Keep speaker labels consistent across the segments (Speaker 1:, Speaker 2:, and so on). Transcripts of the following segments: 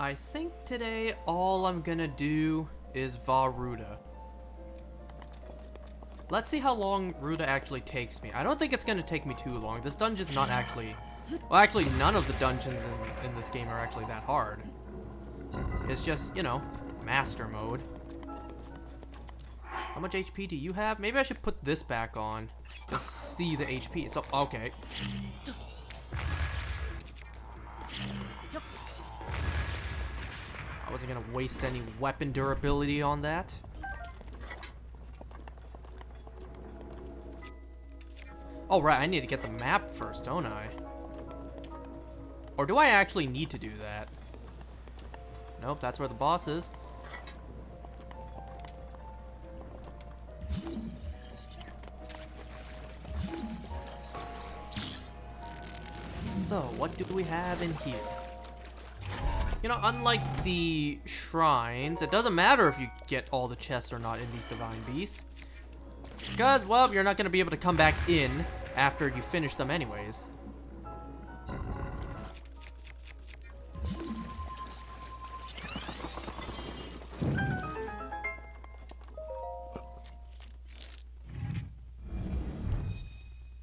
Speaker 1: I think today all I'm gonna do is Ruta. Let's see how long Ruta actually takes me. I don't think it's gonna take me too long. This dungeon's not actually... Well, actually, none of the dungeons in this game are actually that hard. It's just, you know, master mode. How much HP do you have? Maybe I should put this back on. Just see the HP. So, okay. I wasn't gonna waste any weapon durability on that. Oh, right, I need to get the map first, don't I? Or do I actually need to do that? Nope, that's where the boss is. So, what do we have in here? You know, unlike the shrines, it doesn't matter if you get all the chests or not in these divine beasts. Because, well, you're not going to be able to come back in after you finish them anyways.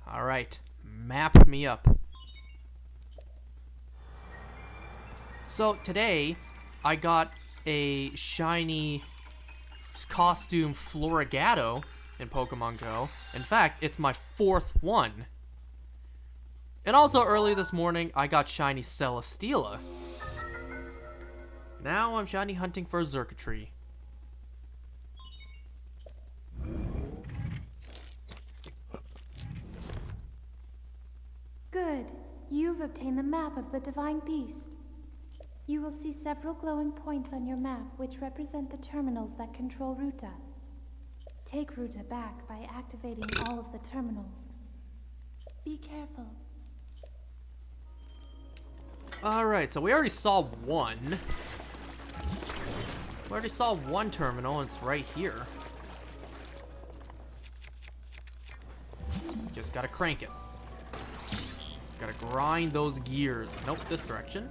Speaker 1: Alright, map me up. So today, I got a shiny costume Florigato in Pokemon Go. In fact, it's my 4th one. And also early this morning, I got shiny Celesteela. Now I'm shiny hunting for a Xurkitree.
Speaker 2: Good. You've obtained the map of the Divine Beast. You will see several glowing points on your map which represent the terminals that control Ruta. Take Ruta back by activating all of the terminals. Be careful.
Speaker 1: Alright, so we already saw one. We already saw one terminal, and it's right here. Just gotta crank it. Gotta grind those gears. Nope, this direction.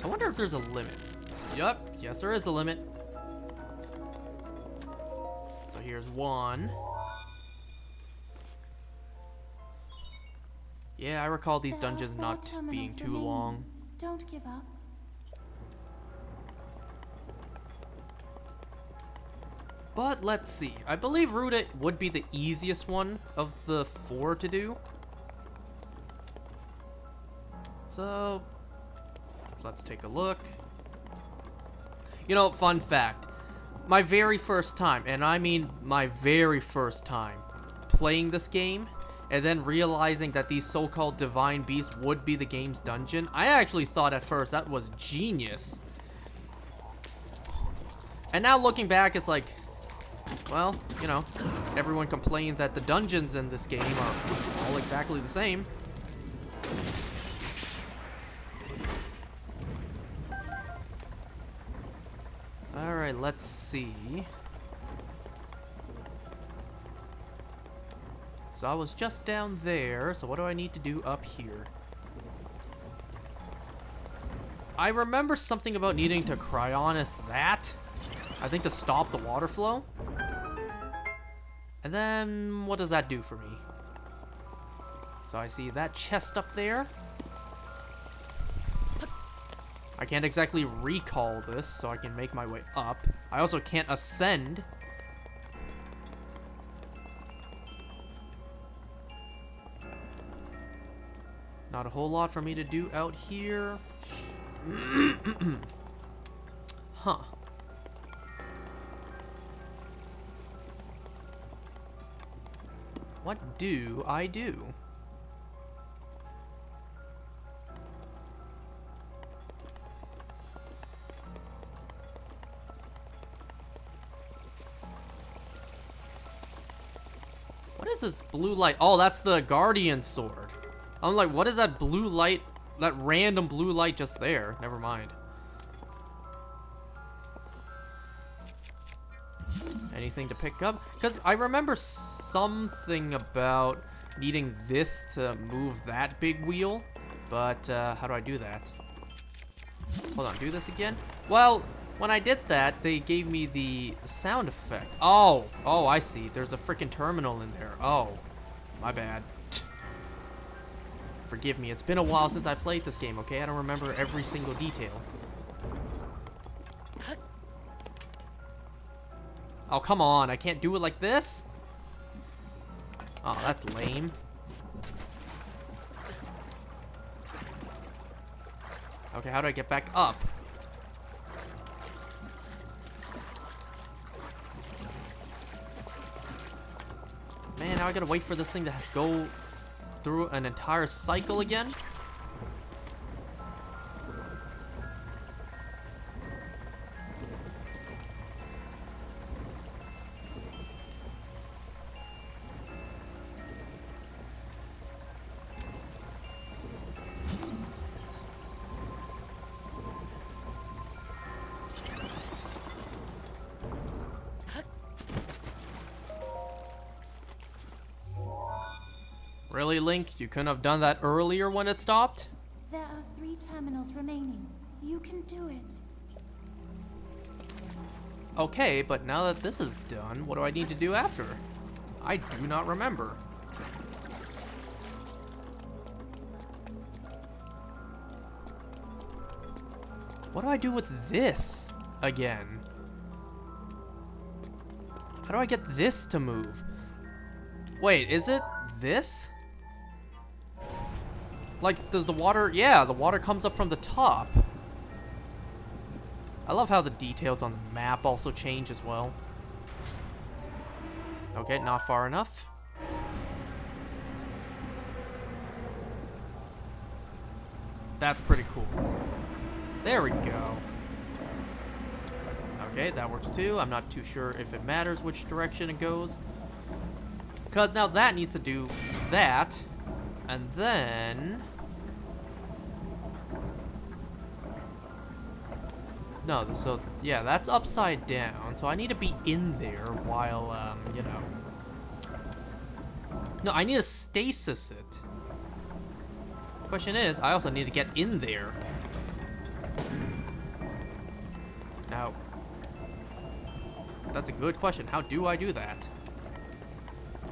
Speaker 1: I wonder if there's a limit. Yup, yes there is a limit. So here's one. Yeah, I recall these dungeons not being too long.
Speaker 2: Don't give up.
Speaker 1: But let's see. I believe Ruta would be the easiest one of the 4 to do. So let's take a look. You know, fun fact. My very first time, and I mean my very first time, playing this game, and then realizing that these so-called divine beasts would be the game's dungeon, I actually thought at first that was genius. And now looking back, it's like, well, you know, everyone complains that the dungeons in this game are all exactly the same. Alright, let's see. So I was just down there, so what do I need to do up here? I remember something about needing to Cryonis that. I think to stop the water flow. And then, what does that do for me? So I see that chest up there. I can't exactly recall this, so I can make my way up. I also can't ascend. Not a whole lot for me to do out here. Huh. What do I do? What is this blue light? Oh, that's the Guardian Sword. I'm like, what is that blue light? That random blue light just there? Never mind. Anything to pick up? Because I remember something about needing this to move that big wheel. But, how do I do that? Hold on, do this again? Well, when I did that, they gave me the sound effect. Oh, I see. There's a freaking terminal in there. Oh, my bad. Forgive me, it's been a while since I played this game, okay? I don't remember every single detail. Oh, come on, I can't do it like this? Oh, that's lame. Okay, how do I get back up? Man, now I gotta wait for this thing to go through an entire cycle again? Really, Link? You couldn't have done that earlier when it stopped?
Speaker 2: There are 3 terminals remaining. You can do it.
Speaker 1: Okay, but now that this is done, what do I need to do after? I do not remember. What do I do with this again? How do I get this to move? Wait, is it this? Like, does the water... Yeah, the water comes up from the top. I love how the details on the map also change as well. Okay, not far enough. That's pretty cool. There we go. Okay, that works too. I'm not too sure if it matters which direction it goes. Because now that needs to do that. And then... No, so, yeah, that's upside down. So I need to be in there while, you know... No, I need to stasis it. Question is, I also need to get in there. Now... That's a good question. How do I do that?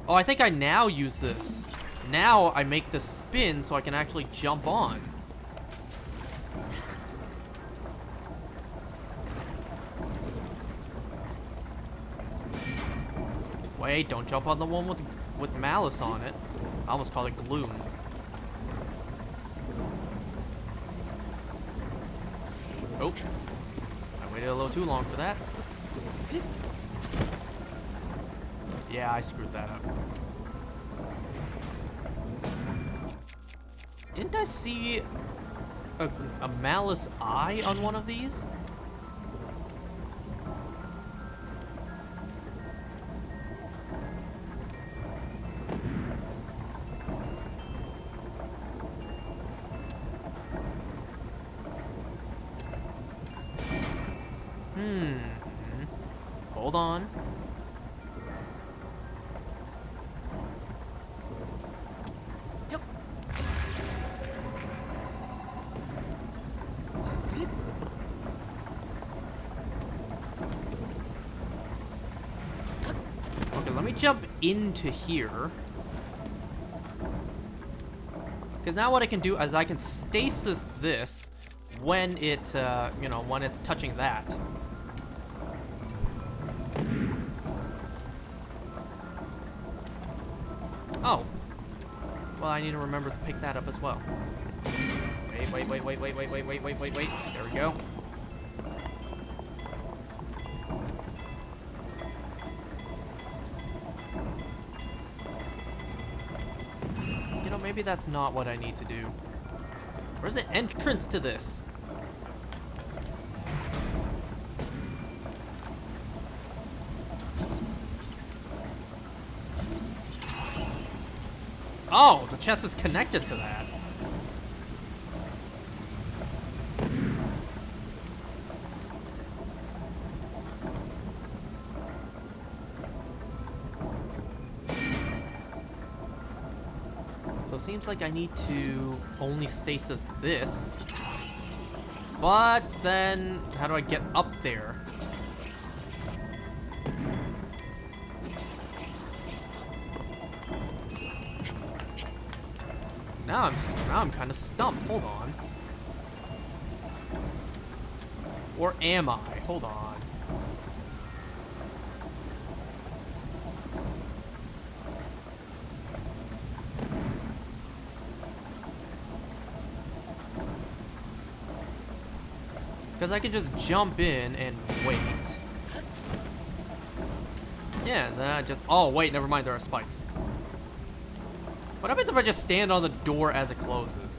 Speaker 1: Oh, I think I now use this. Now I make the spin so I can actually jump on. Wait, don't jump on the one with malice on it. I almost called it gloom. Oh. I waited a little too long for that. Yeah, I screwed that up. Didn't I see a malice eye on one of these? Hold on. Okay, let me jump into here. Because now what I can do is I can stasis this when it, you know, when it's touching that. Oh. Well, I need to remember to pick that up as well. Wait. There we go. You know, maybe that's not what I need to do. Where's the entrance to this? Oh, the chest is connected to that. So it seems like I need to only stasis this. But then, how do I get up there? Now I'm kind of stumped. Hold on. Or am I? Hold on. Because I can just jump in and wait. Yeah, then I just... Oh, wait, never mind, there are spikes. What happens if I just stand on the door as it closes?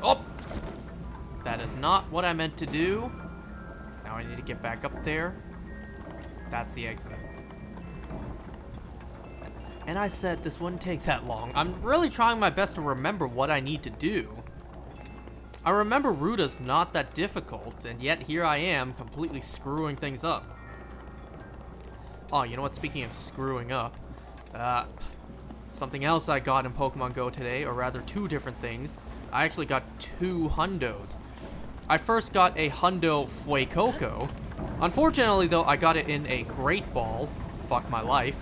Speaker 1: Oh! That is not what I meant to do. Now I need to get back up there. That's the exit. And I said this wouldn't take that long. I'm really trying my best to remember what I need to do. I remember Ruta's not that difficult, and yet here I am, completely screwing things up. Oh, you know what? Speaking of screwing up, something else I got in Pokemon Go today, or rather two different things. I actually got 2 hundos. I first got a hundo Fuecoco. Unfortunately, though, I got it in a Great Ball. Fuck my life.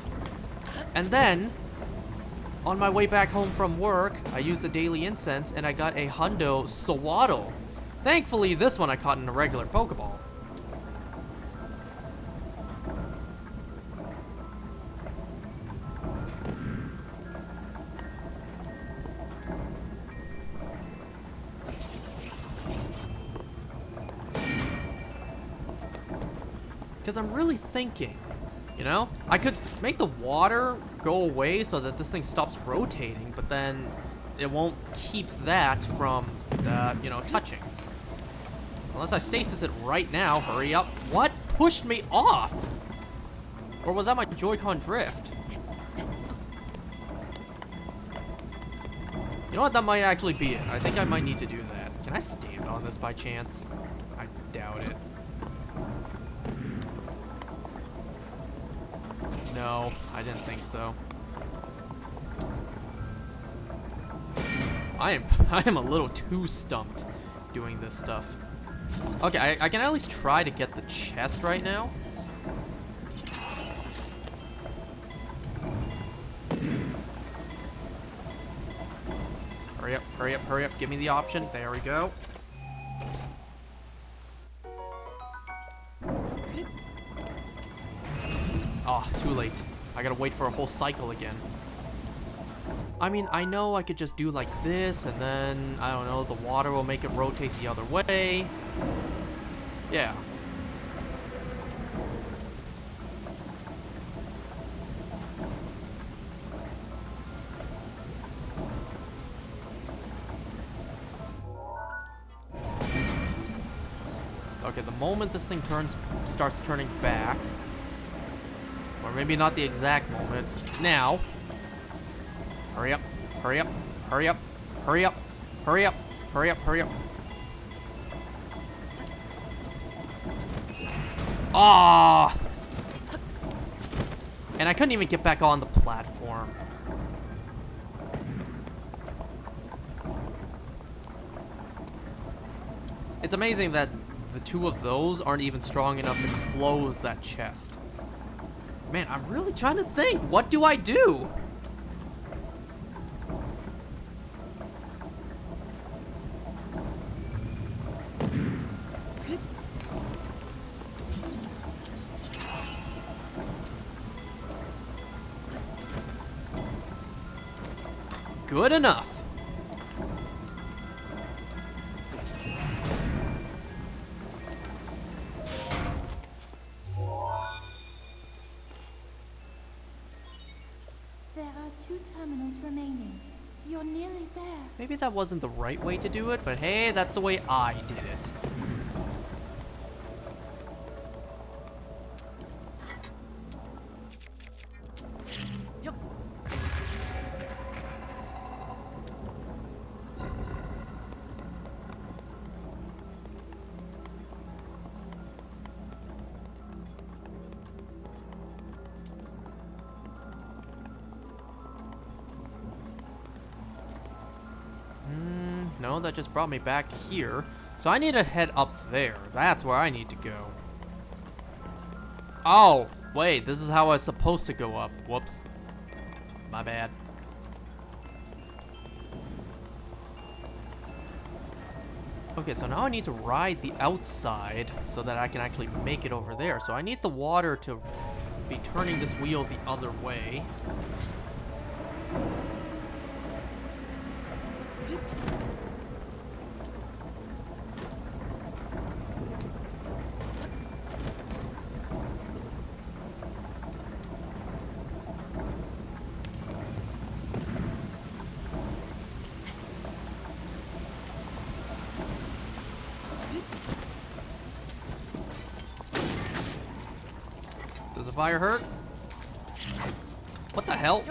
Speaker 1: And then, on my way back home from work, I used a daily incense and I got a hundo Sawaddle. Thankfully, this one I caught in a regular Pokeball. Because I'm really thinking, you know? I could make the water go away so that this thing stops rotating, but then it won't keep that from, you know, touching. Unless I stasis it right now. Hurry up. What pushed me off? Or was that my Joy-Con drift? You know what? That might actually be it. I think I might need to do that. Can I stand on this by chance? I doubt it. No, I didn't think so. I am a little too stumped doing this stuff. Okay, I can at least try to get the chest right now. Hurry up, hurry up, hurry up. Give me the option. There we go. Oh, too late. I gotta wait for a whole cycle again. I mean, I know I could just do like this, and then, I don't know, the water will make it rotate the other way. Yeah. Okay, the moment this thing starts turning back, or maybe not the exact moment, now. Hurry up, hurry up, hurry up, hurry up, hurry up, hurry up, hurry up. Ah! And I couldn't even get back on the platform. It's amazing that the 2 of those aren't even strong enough to close that chest. Man, I'm really trying to think. What do I do? Good enough.
Speaker 2: There are 2 terminals remaining. You're nearly there.
Speaker 1: Maybe that wasn't the right way to do it, but hey, that's the way I did it. No, that just brought me back here. So I need to head up there. That's where I need to go. Oh, wait, this is how I was supposed to go up. Whoops. My bad. Okay, so now I need to ride the outside so that I can actually make it over there. So I need the water to be turning this wheel the other way. Does the fire hurt? What the hell?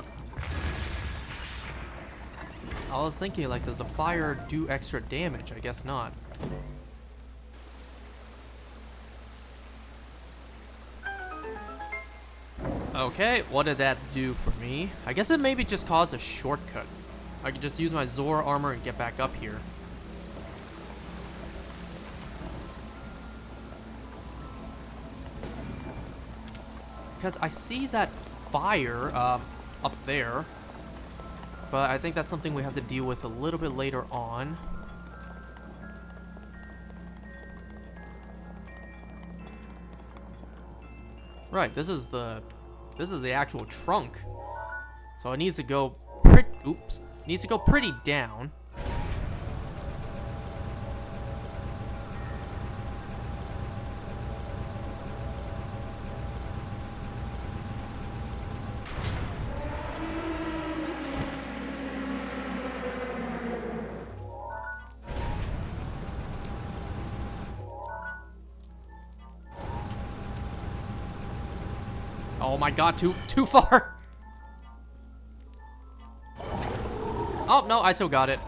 Speaker 1: I was thinking, like, does the fire do extra damage? I guess not. Okay, what did that do for me? I guess it maybe just caused a shortcut. I could just use my Zora armor and get back up here. Because I see that fire up there. But I think that's something we have to deal with a little bit later on. Right, this is the actual trunk. So it needs to go pretty down. Oh my god, too far. Oh, no, I still got it.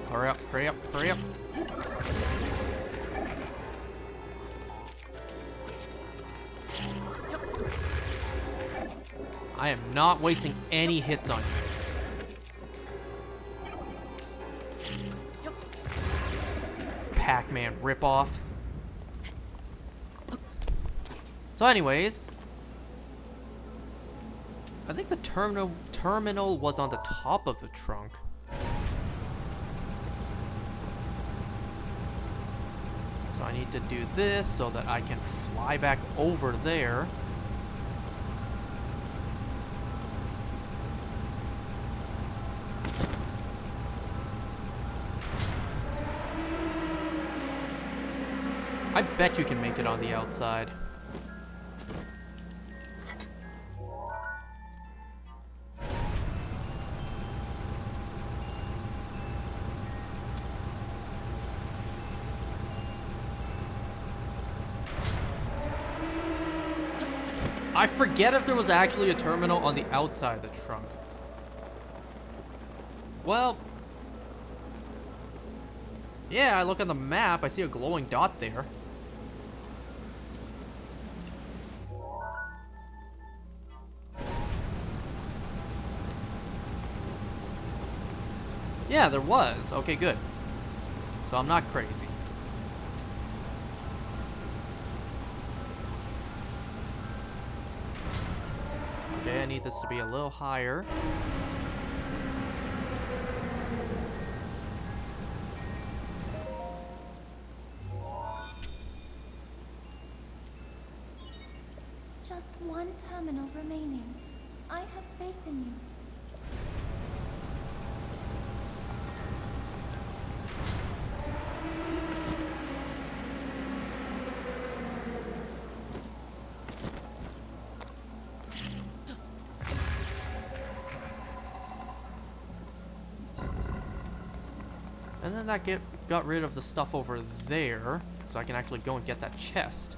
Speaker 1: Hurry up, hurry up, hurry up. I am not wasting any hits on you. Pac-Man ripoff. So anyways, I think the terminal was on the top of the trunk. So I need to do this so that I can fly back over there. I bet you can make it on the outside. I forget if there was actually a terminal on the outside of the trunk. Well, yeah, I look on the map, I see a glowing dot there. Yeah, there was. Okay, good. So I'm not crazy. Okay, I need this to be a little higher.
Speaker 2: Just one terminal remaining. I have faith in you.
Speaker 1: And then that got rid of the stuff over there, so I can actually go and get that chest.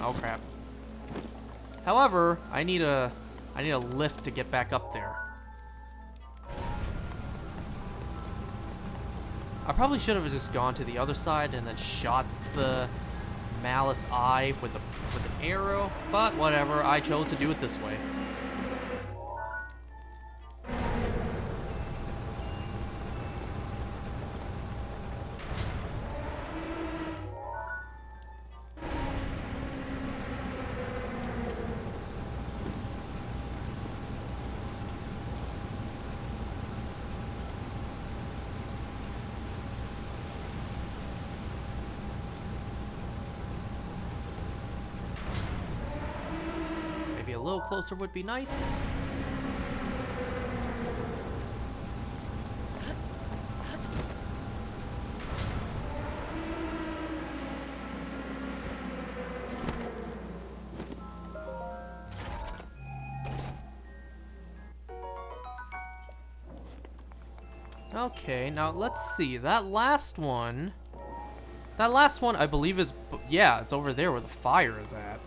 Speaker 1: Oh crap. However, I need a lift to get back up there. I probably should have just gone to the other side and then shot the Malice Eye with an arrow, but whatever, I chose to do it this way. Maybe a little closer would be nice. Okay, now let's see. That last one I believe is, yeah, it's over there where the fire is at.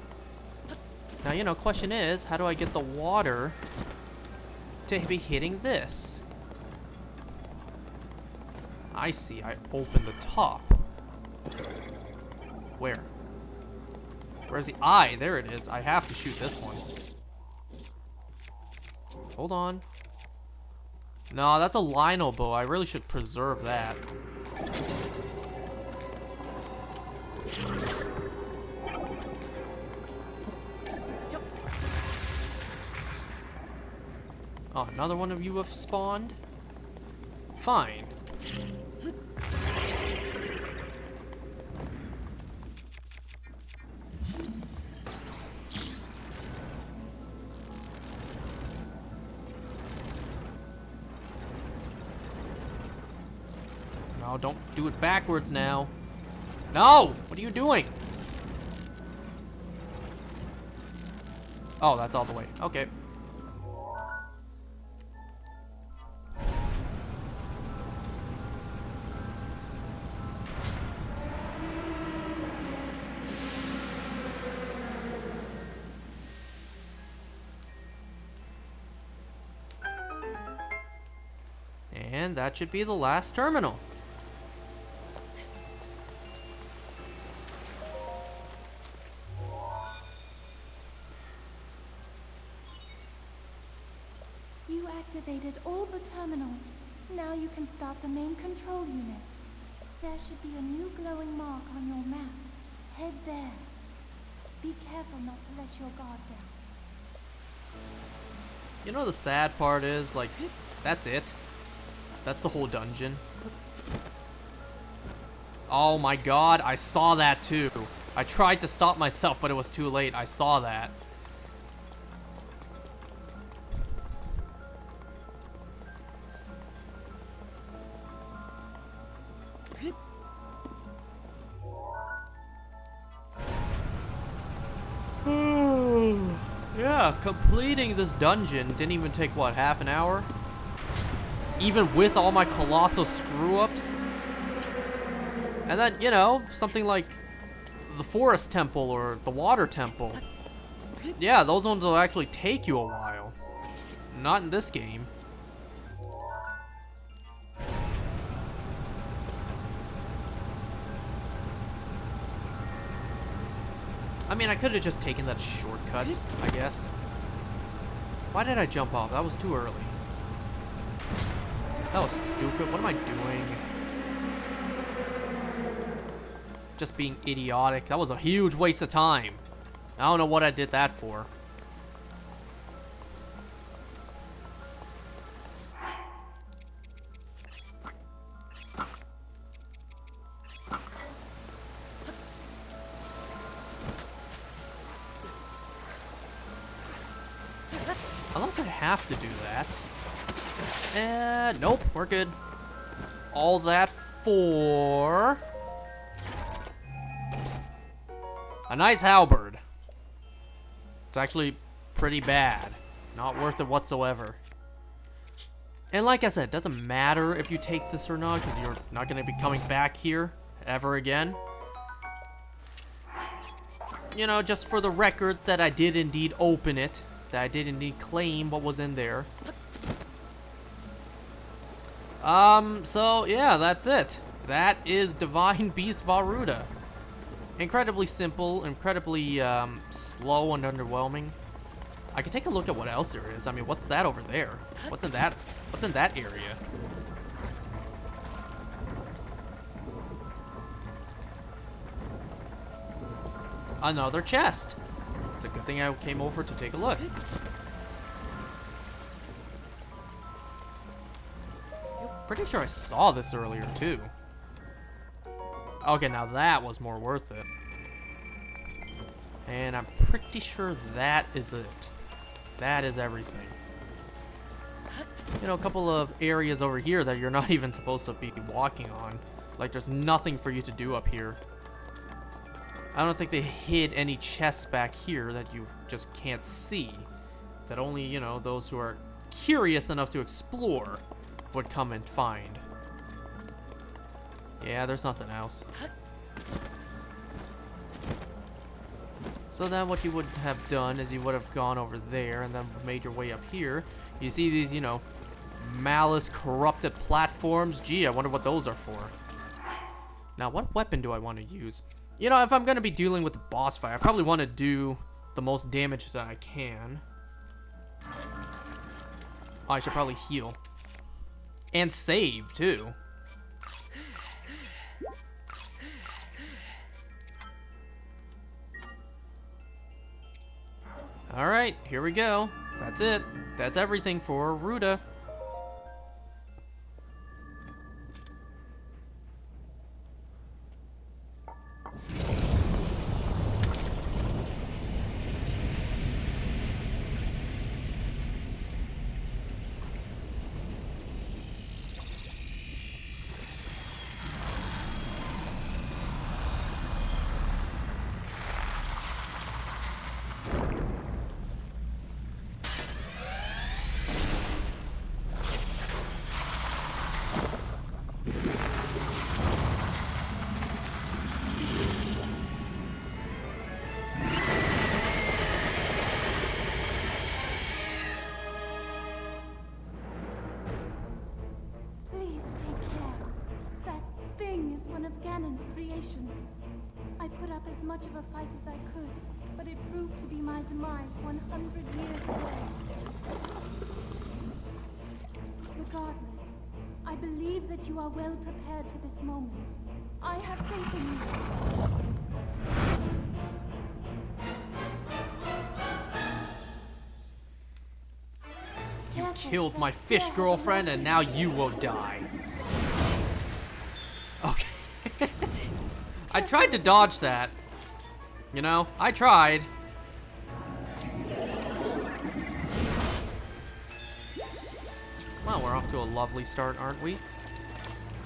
Speaker 1: Now, you know, question is, how do I get the water to be hitting this? I see, I opened the top. Where? Where's the eye? There it is. I have to shoot this one. Hold on. No, that's a Lionel bow. I really should preserve that. Oh, another one of you have spawned? Fine. No, don't do it backwards now. No! What are you doing? Oh, that's all the way. Okay. And that should be the last terminal.
Speaker 2: You activated all the terminals. Now you can start the main control unit. There should be a new glowing mark on your map. Head there. Be careful not to let your guard down.
Speaker 1: You know the sad part is, like, that's it. That's the whole dungeon. Oh my god, I saw that too. I tried to stop myself, but it was too late. I saw that. Yeah, completing this dungeon didn't even take, what, half an hour? Even with all my colossal screw-ups? And then, you know, something like the Forest Temple or the Water Temple. Yeah, those ones will actually take you a while. Not in this game. I mean, I could have just taken that shortcut, I guess. Why did I jump off? That was too early. That was stupid. What am I doing? Just being idiotic. That was a huge waste of time. I don't know what I did that for. Unless I have to do that. Nope, we're good. All that for a nice halberd. It's actually pretty bad. Not worth it whatsoever. And like I said, it doesn't matter if you take this or not, because you're not going to be coming back here ever again. you know, just for the record that I did indeed open it. That I did indeed claim what was in there. So yeah, that's it. That is Divine Beast Varuta. Incredibly simple, incredibly, slow and underwhelming. I can take a look at what else there is. I mean, what's that over there? What's in that area? Another chest. It's a good thing I came over to take a look. Pretty sure I saw this earlier, too. Okay, now that was more worth it. And I'm pretty sure that is it. That is everything. You know, a couple of areas over here that you're not even supposed to be walking on. Like, there's nothing for you to do up here. I don't think they hid any chests back here that you just can't see. That only, you know, those who are curious enough to explore would come and find. Yeah, there's nothing else. So then what you would have done is you would have gone over there and then made your way up here. You see these, you know, malice corrupted platforms. Gee, I wonder what those are for. Now, what weapon do I want to use? You know, if I'm going to be dealing with the boss fight, I probably want to do the most damage that I can. Oh, I should probably heal. And save, too. Alright, here we go. That's it. That's everything for Ruta.
Speaker 2: Please take care. That thing is one of Ganon's creations. I put up as much of a fight as I could, but it proved to be my demise 100 years away. Regardless, I believe that you are well prepared for this moment. I have faith in you.
Speaker 1: You killed my fish girlfriend and now you will die. Okay. I tried to dodge that. You know, I tried. Well, we're off to a lovely start, aren't we?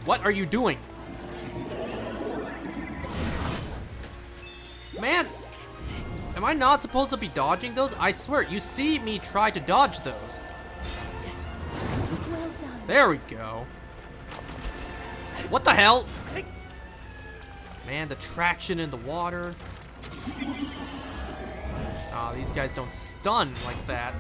Speaker 1: What are you doing? Man, am I not supposed to be dodging those? I swear, you see me try to dodge those.
Speaker 2: Well done.
Speaker 1: There we go. What the hell? Man, the traction in the water. Oh, these guys don't stun like that.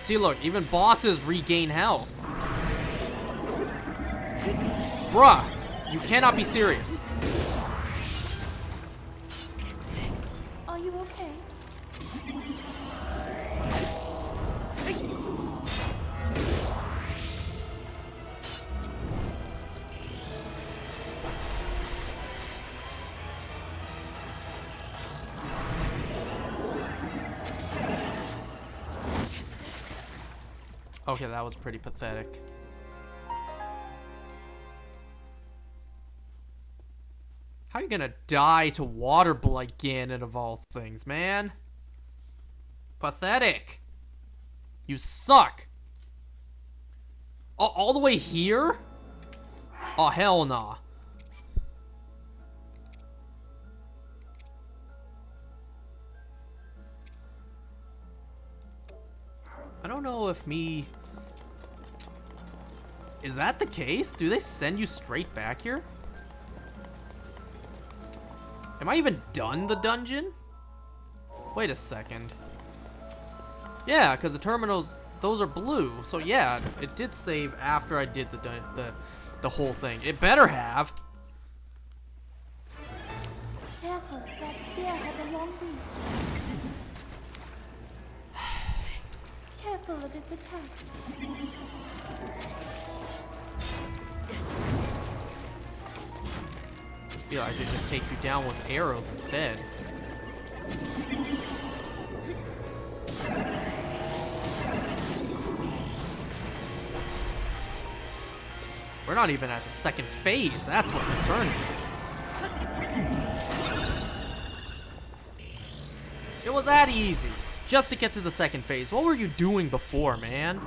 Speaker 1: See, look, even bosses regain health. Bruh, you cannot be serious.
Speaker 2: Are you okay?
Speaker 1: Okay, that was pretty pathetic. How are you gonna die to water blight Ganon of all things, man? Pathetic. You suck. Oh, all the way here? Oh, hell nah. I don't know if me... Is that the case? Do they send you straight back here? Am I even done the dungeon? Wait a second. Yeah, because the terminals, those are blue. So yeah, it did save after I did the whole thing. It better have.
Speaker 2: Careful, that spear has a long reach. Careful of its attacks.
Speaker 1: I feel I should just take you down with arrows instead. We're not even at the second phase. That's what concerns me. It was that easy. Just to get to the second phase. What were you doing before, man?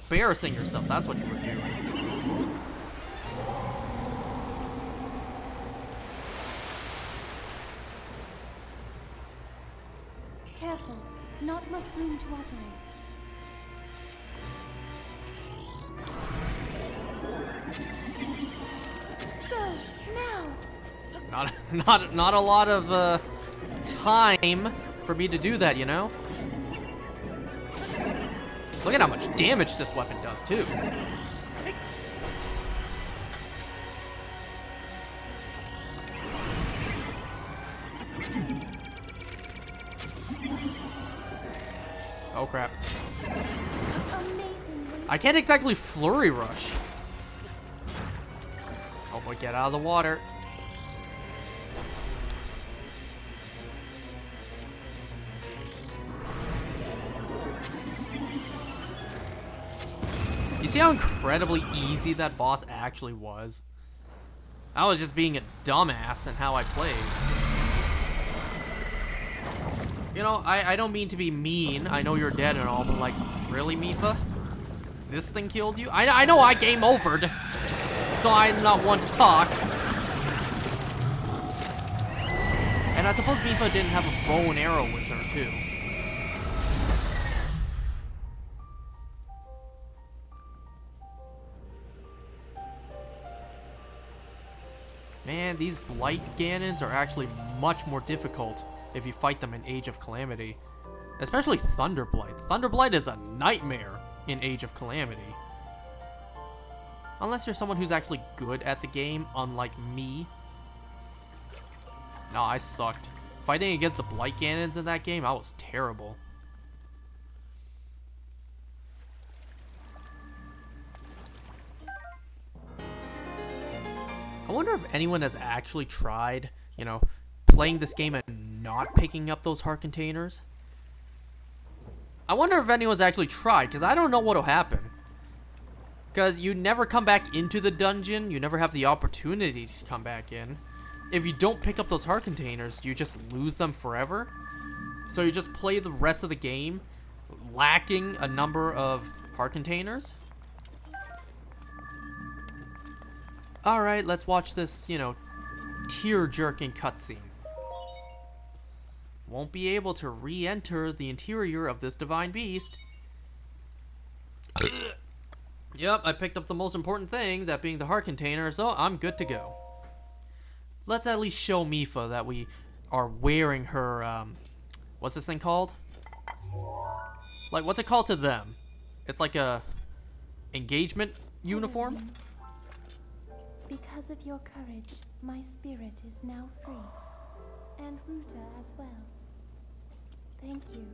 Speaker 1: Embarrassing yourself. That's what you were doing.
Speaker 2: Careful, not much room to operate. Go, now!
Speaker 1: Not a lot of time for me to do that, you know? Look at how much damage this weapon does, too. Oh crap.
Speaker 2: Amazingly.
Speaker 1: I can't exactly flurry rush. Oh boy, get out of the water. You see how incredibly easy that boss actually was? I was just being a dumbass in how I played. You know, I don't mean to be mean. I know you're dead and all, but like, really, Mipha? This thing killed you? I know I game overed, so I'm not one to talk. And I suppose Mipha didn't have a bow and arrow with her, too. Man, these Blight Ganons are actually much more difficult if you fight them in Age of Calamity. Especially Thunderblight. Thunderblight is a nightmare in Age of Calamity. Unless you're someone who's actually good at the game, unlike me. No, I sucked. Fighting against the Blight Ganons in that game, I was terrible. I wonder if anyone has actually tried, you know, playing this game and not picking up those heart containers. I wonder if anyone's actually tried, because I don't know what'll happen. Because you never come back into the dungeon, you never have the opportunity to come back in. If you don't pick up those heart containers, you just lose them forever. So you just play the rest of the game lacking a number of heart containers. Alright, let's watch this, you know, tear-jerking cutscene. Won't be able to re-enter the interior of this divine beast. Yep, I picked up the most important thing, that being the heart container, so I'm good to go. Let's at least show Mipha that we are wearing her, what's this thing called? Like, what's it called to them? It's like a engagement uniform?
Speaker 2: Because of your courage, my spirit is now free. And Ruta as well. Thank you.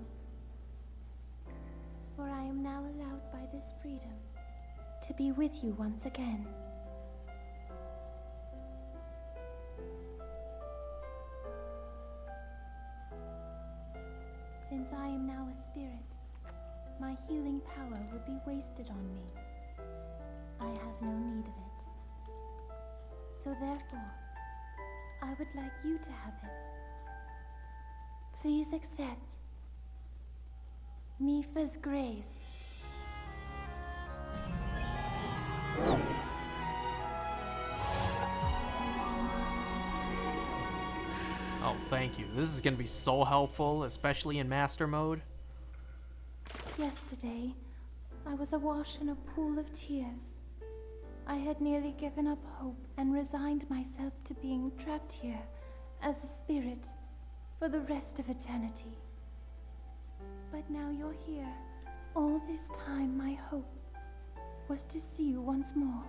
Speaker 2: For I am now allowed by this freedom to be with you once again. Since I am now a spirit, my healing power would be wasted on me. I have no need of it. So therefore, I would like you to have it. Please accept Mipha's grace.
Speaker 1: Oh, thank you. This is gonna be so helpful, especially in master mode.
Speaker 2: Yesterday, I was awash in a pool of tears. I had nearly given up hope and resigned myself to being trapped here as a spirit for the rest of eternity. But now you're here. All this time my hope was to see you once more.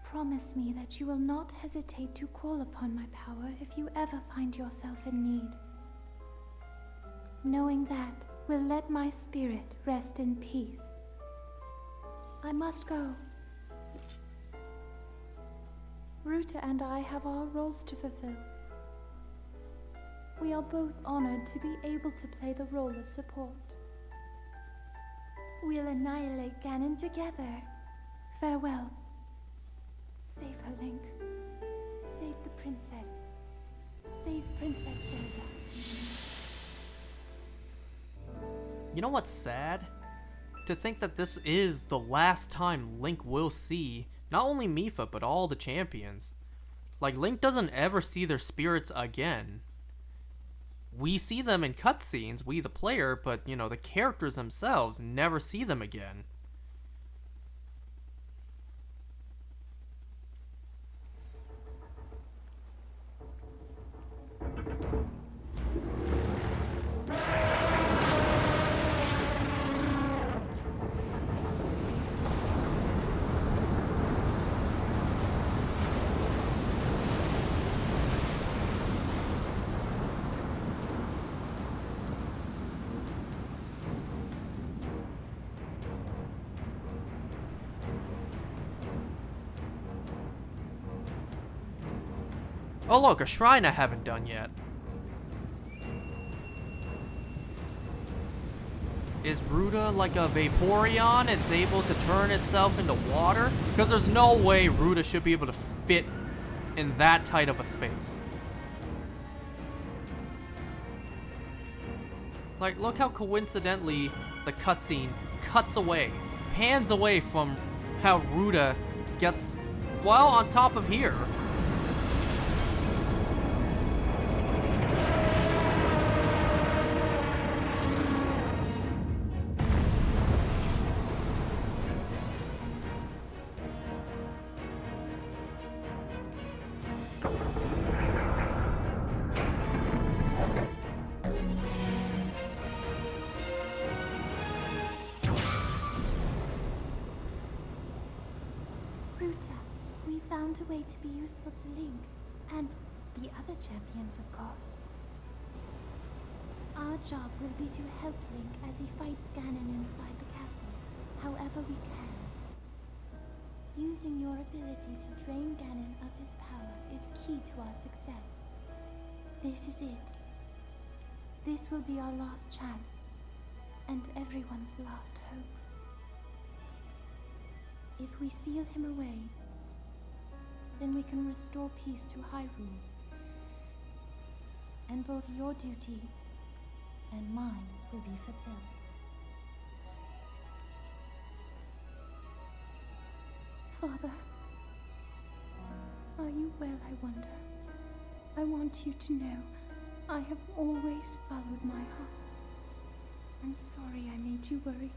Speaker 2: Promise me that you will not hesitate to call upon my power if you ever find yourself in need. Knowing that will let my spirit rest in peace. I must go. Ruta and I have our roles to fulfill. We are both honored to be able to play the role of support. We'll annihilate Ganon together. Farewell. Save her, Link. Save the princess. Save Princess Zelda.
Speaker 1: You know what's sad? To think that this is the last time Link will see not only Mipha, but all the champions. Like, Link doesn't ever see their spirits again. We see them in cutscenes, we the player, but, you know, the characters themselves never see them again. Oh look, a shrine I haven't done yet. Is Ruta like a Vaporeon? It's able to turn itself into water? Because there's no way Ruta should be able to fit in that tight of a space. Like, look how coincidentally the cutscene cuts away, pans away from how Ruta gets, well, on top of here.
Speaker 2: We found a way to be useful to Link, and the other champions, of course. Our job will be to help Link as he fights Ganon inside the castle, however we can. Using your ability to drain Ganon of his power is key to our success. This is it. This will be our last chance, and everyone's last hope. If we seal him away, then we can restore peace to Hyrule. And both your duty and mine will be fulfilled. Father, are you well, I wonder? I want you to know I have always followed my heart. I'm sorry I made you worry.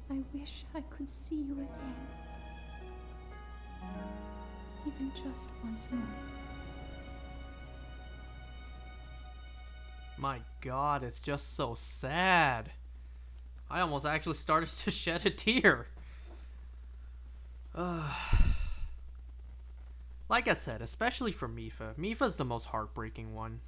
Speaker 2: I wish I could see you again. Even just once more.
Speaker 1: My god, it's just so sad. I almost actually started to shed a tear. Like I said, especially for Mipha. Mipha's the most heartbreaking one.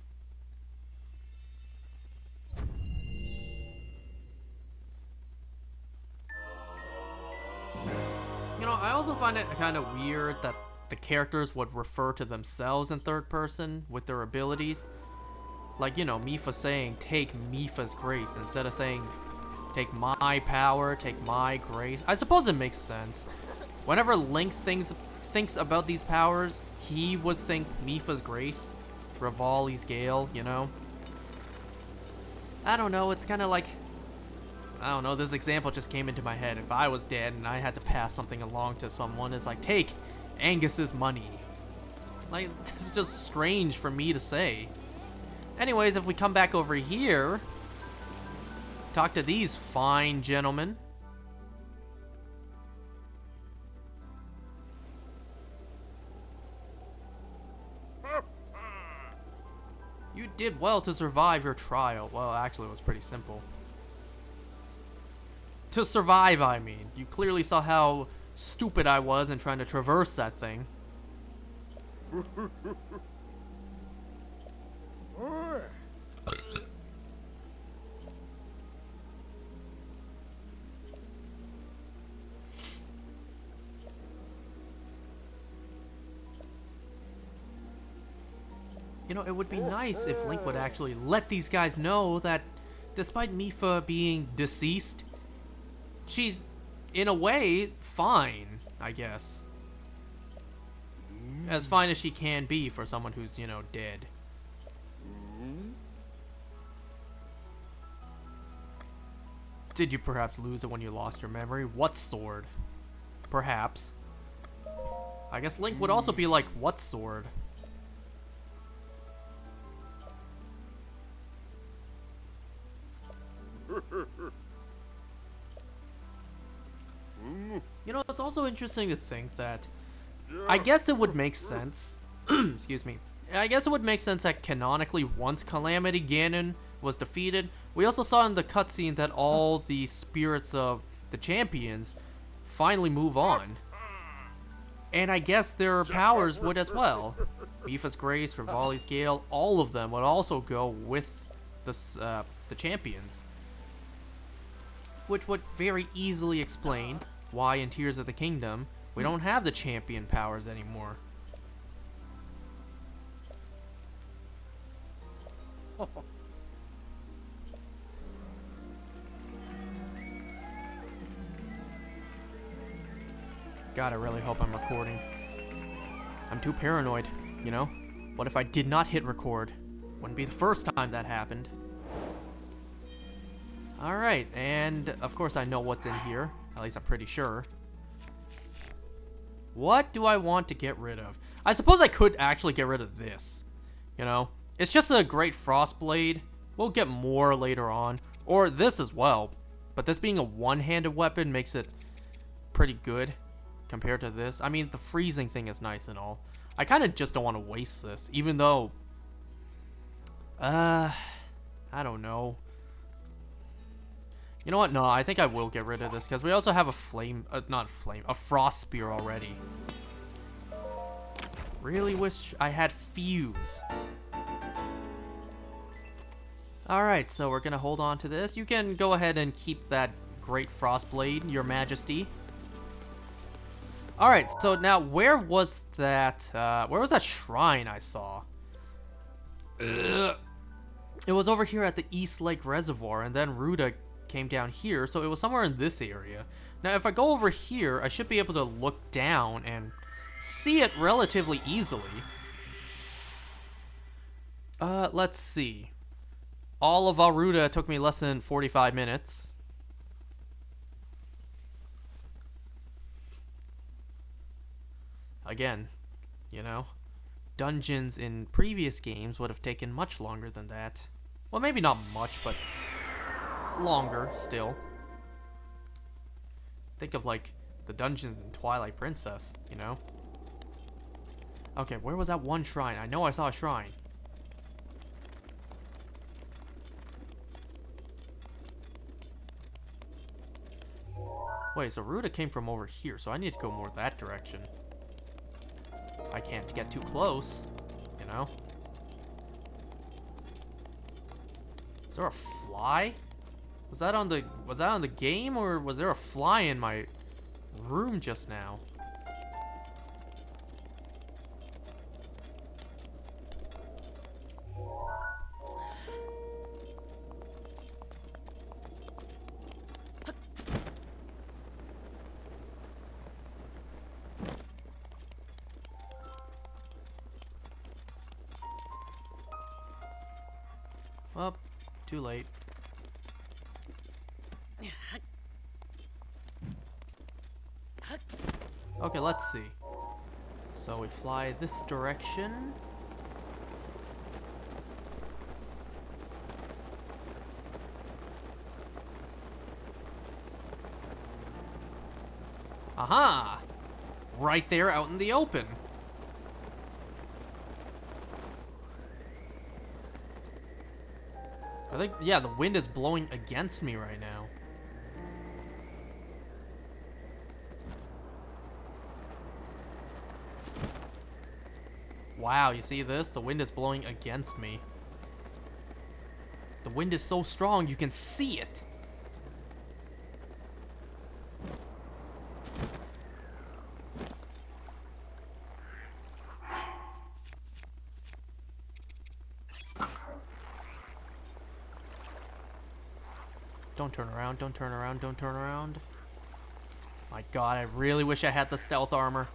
Speaker 1: You know, I also find it kind of weird that the characters would refer to themselves in third person with their abilities. Like, you know, Mipha saying, take Mipha's grace, instead of saying, take my power, take my grace. I suppose it makes sense. Whenever Link thinks about these powers, he would think Mipha's grace, Revali's Gale, you know? I don't know, it's kind of like, I don't know, this example just came into my head. If I was dead and I had to pass something along to someone, it's like, take Angus's money. Like, this is just strange for me to say. Anyways, if we come back over here, talk to these fine gentlemen. You did well to survive your trial. Well, actually, it was pretty simple. To survive, I mean. You clearly saw how stupid I was in trying to traverse that thing. You know, it would be nice if Link would actually let these guys know that despite Mipha being deceased, she's, in a way, fine, I guess. As fine as she can be for someone who's, you know, dead. Did you perhaps lose it when you lost your memory? What sword? Perhaps. I guess Link would also be like, what sword? You know, it's also interesting to think that I guess it would make sense. Excuse me. I guess it would make sense that canonically, once Calamity Ganon was defeated, we also saw in the cutscene that all the spirits of the champions finally move on. And I guess their powers would as well. Mipha's Grace, Rivali's Gale, all of them would also go with the champions. Which would very easily explain why in Tears of the Kingdom we don't have the champion powers anymore. God, I really hope I'm recording. I'm too paranoid, you know? What if I did not hit record? Wouldn't be the first time that happened. Alright, and of course I know what's in here. At least I'm pretty sure. What do I want to get rid of? I suppose I could actually get rid of this. You know? It's just a great frost blade. We'll get more later on. Or this as well. But this being a one-handed weapon makes it pretty good compared to this. I mean, the freezing thing is nice and all. I kind of just don't want to waste this. Even though... I don't know. You know what? No, I think I will get rid of this because we also have a a frost spear already. Really wish I had fuse. Alright, so we're gonna hold on to this. You can go ahead and keep that great frost blade, your majesty. Alright, so now where was that shrine I saw? Ugh. It was over here at the East Lake Reservoir, and then Ruta came down here, so it was somewhere in this area. Now, if I go over here, I should be able to look down and see it relatively easily. Let's see. All of Ruta took me less than 45 minutes. Again, you know, dungeons in previous games would have taken much longer than that. Well, maybe not much, but longer still. Think of like the dungeons in Twilight Princess, you know? Okay, where was that one shrine? I know I saw a shrine. Wait, so Ruta came from over here, so I need to go more that direction. I can't get too close, you know? Is there a fly? Was that on the game, or was there a fly in my room just now? Well, too late. Okay, let's see. So we fly this direction. Aha! Right there out in the open. I think, yeah, the wind is blowing against me right now. Wow, you see this? The wind is blowing against me. The wind is so strong, you can see it. Don't turn around, don't turn around, don't turn around. My god, I really wish I had the stealth armor.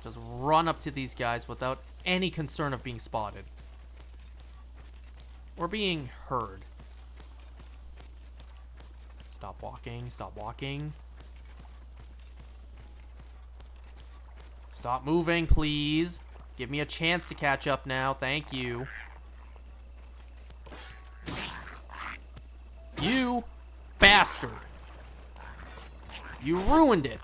Speaker 1: Just run up to these guys without any concern of being spotted. Or being heard. Stop walking, stop walking. Stop moving, please. Give me a chance to catch up now, thank you. You bastard! You ruined it!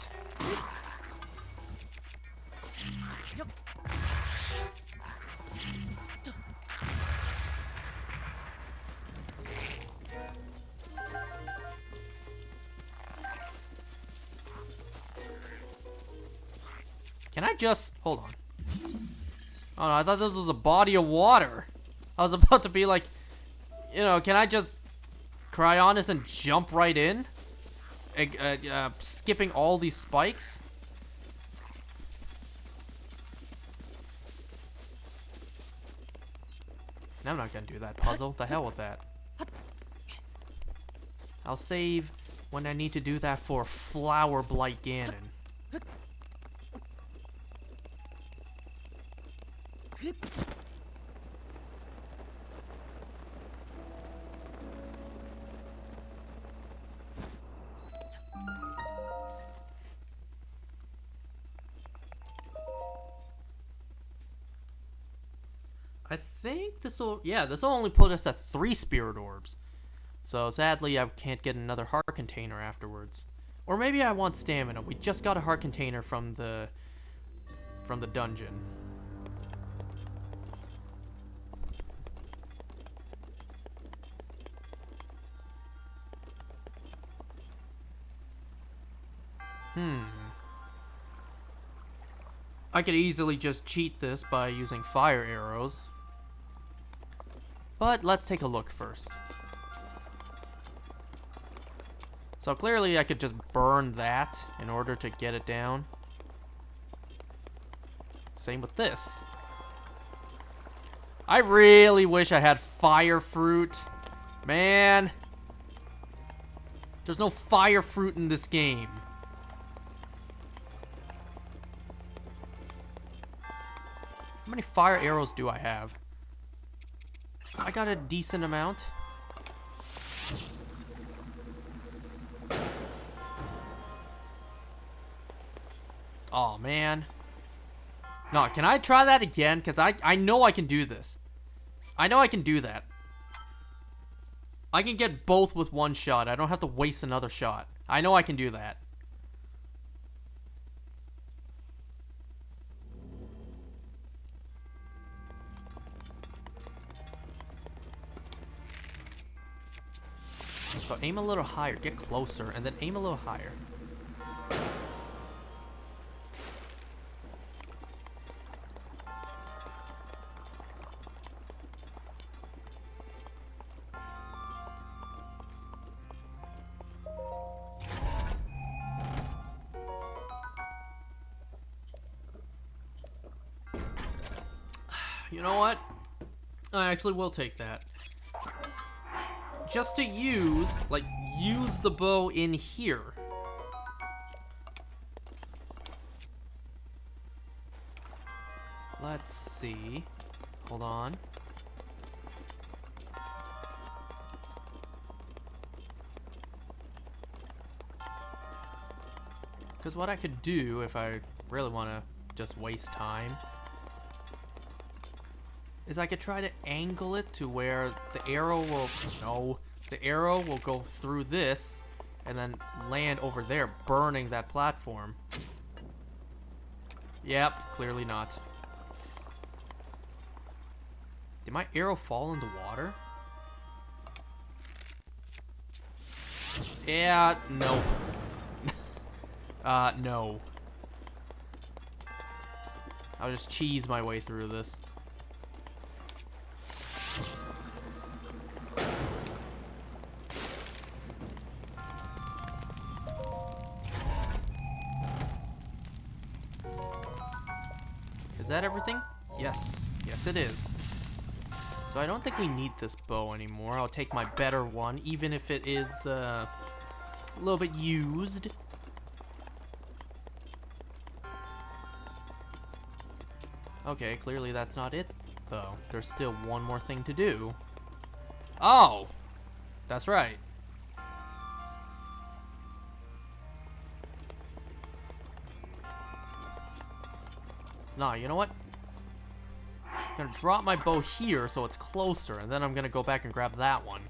Speaker 1: Can I just... hold on. Oh no, I thought this was a body of water. I was about to be like, you know, can I just cry honest and jump right in? Skipping all these spikes? I'm not gonna do that puzzle. The hell with that. I'll save when I need to do that for Flower Blight Ganon. I think this will, yeah, this will only put us at 3 spirit orbs. So sadly, I can't get another heart container afterwards. Or maybe I want stamina. We just got a heart container from the dungeon. I could easily just cheat this by using fire arrows. But let's take a look first. So clearly I could just burn that in order to get it down. Same with this. I really wish I had fire fruit. Man. There's no fire fruit in this game. How many fire arrows do I have? I got a decent amount. Oh, man. No, can I try that again? Because I know I can do this. I know I can do that. I can get both with one shot. I don't have to waste another shot. I know I can do that. So aim a little higher, get closer, and then aim a little higher. You know what? I actually will take that. Just to use, like, use the bow in here. Let's see. Hold on. Because what I could do, if I really want to just waste time, is I could try to angle it to where the arrow will... No. The arrow will go through this, and then land over there, burning that platform. Yep, clearly not. Did my arrow fall into water? Yeah, no. No. I'll just cheese my way through this. Is that everything? Yes. Yes, it is. So I don't think we need this bow anymore. I'll take my better one, even if it is a little bit used. Okay, clearly that's not it, though. There's still one more thing to do. Oh! That's right. Nah, you know what? I'm gonna drop my bow here so it's closer, and then I'm gonna go back and grab that one.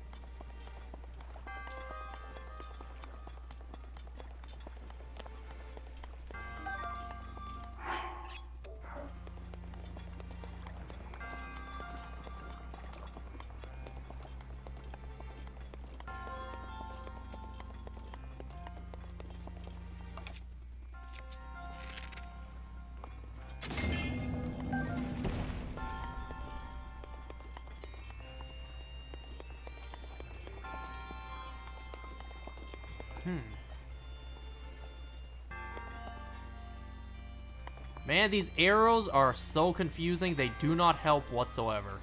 Speaker 1: Man, these arrows are so confusing, they do not help whatsoever.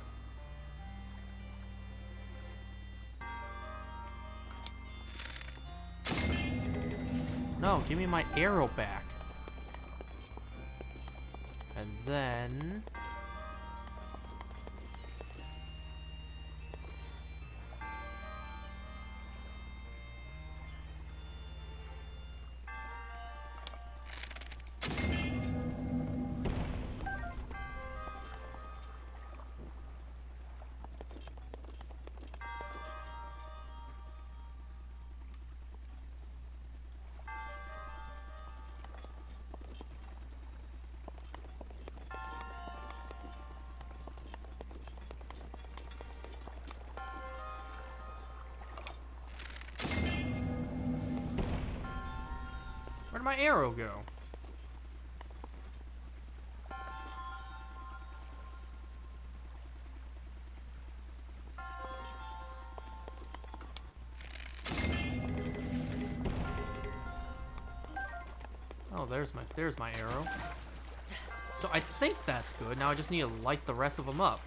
Speaker 1: No, give me my arrow back. And then... where'd my arrow go? Oh, there's my arrow. So I think that's good. Now I just need to light the rest of them up.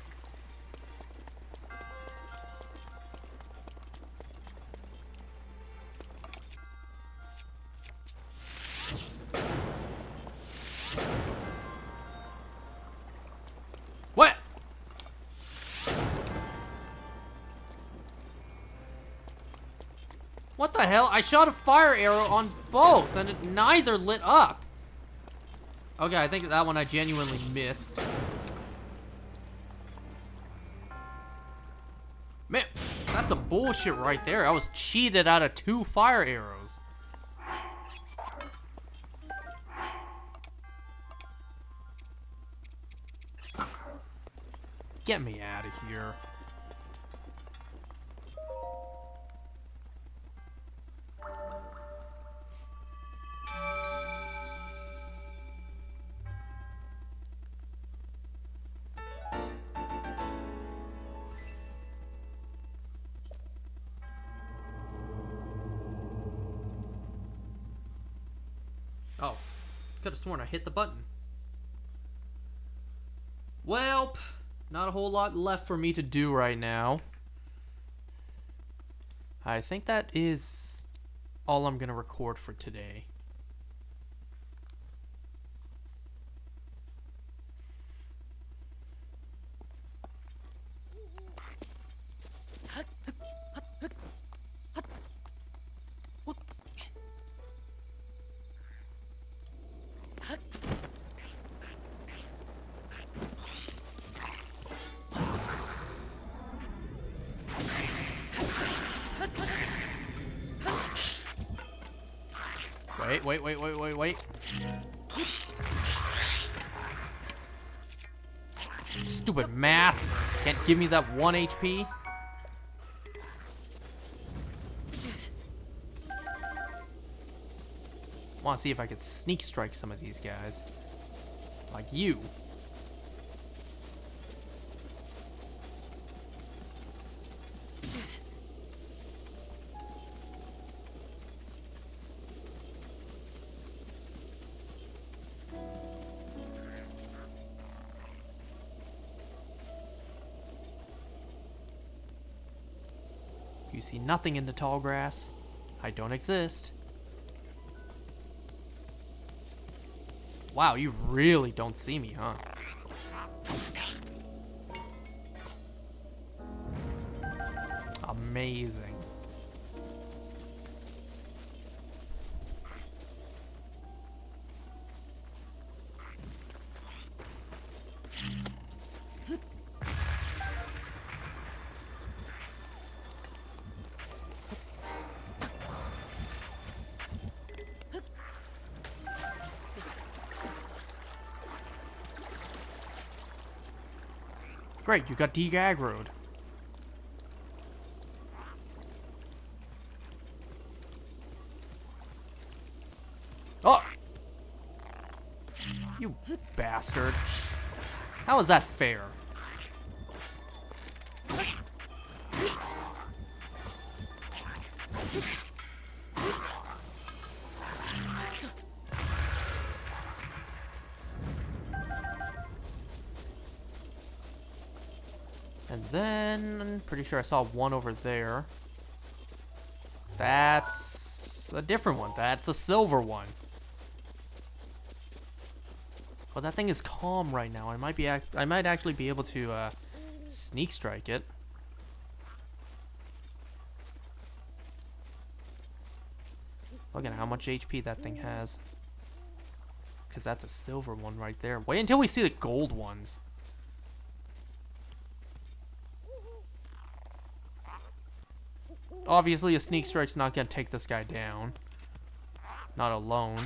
Speaker 1: What? What the hell? I shot a fire arrow on both, and neither lit up. Okay, I think that one I genuinely missed. Man, that's some bullshit right there. I was cheated out of 2 fire arrows. Get me out of here. Oh, could have sworn I hit the button. Welp, not a whole lot left for me to do right now. I think that is all I'm gonna record for today. Wait. Stupid math. Can't give me that 1 HP. Want to see if I could sneak strike some of these guys. Like you. You see nothing in the tall grass. I don't exist. Wow, you really don't see me, huh? Amazing. Great, you got de-aggroed. Oh! You bastard. How is that fair? And then, I'm pretty sure I saw one over there. That's a different one. That's a silver one. Well, that thing is calm right now. I might actually be able to sneak strike it. Look at how much HP that thing has. Because that's a silver one right there. Wait until we see the gold ones. Obviously, a sneak strike's not gonna take this guy down. Not alone.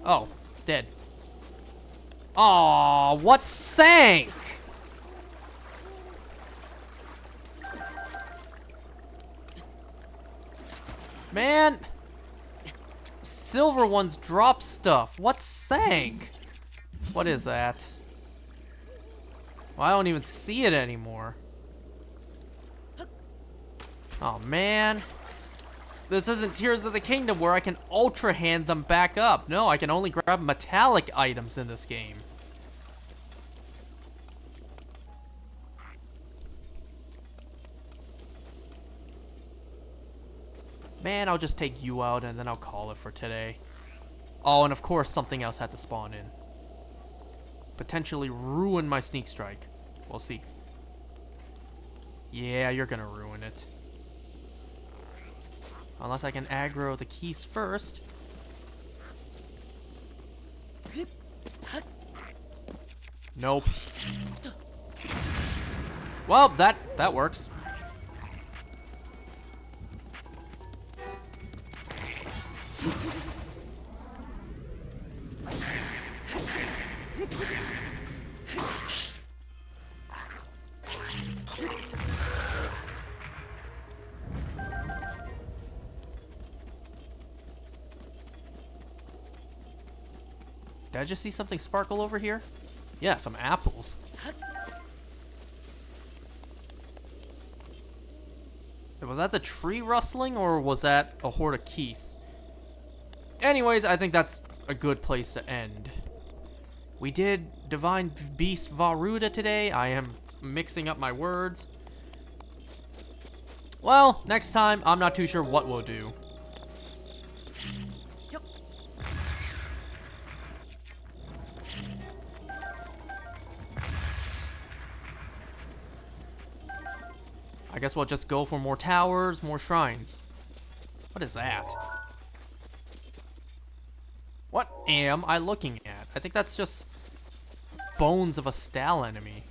Speaker 1: Oh, it's dead. Aw, what sank? Man, silver ones drop stuff. What sank? What is that? Well, I don't even see it anymore. Oh man. This isn't Tears of the Kingdom where I can ultra hand them back up. No, I can only grab metallic items in this game. Man, I'll just take you out and then I'll call it for today. Oh, and of course something else had to spawn in. Potentially ruin my sneak strike. We'll see. Yeah, you're gonna ruin it. Unless I can aggro the keys first. Nope. Well, that works. Did I just see something sparkle over here? Yeah, some apples. Was that the tree rustling, or was that a horde of keys? Anyways, I think that's a good place to end. We did Divine Beast Ruta today. I am mixing up my words. Well, next time, I'm not too sure what we'll do. I guess we'll just go for more towers, more shrines. What is that? What am I looking at? I think that's just bones of a Stal enemy.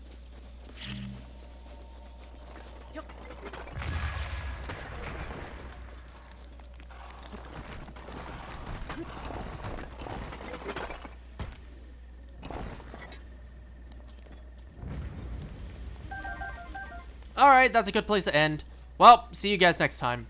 Speaker 1: Alright, that's a good place to end. Well, see you guys next time.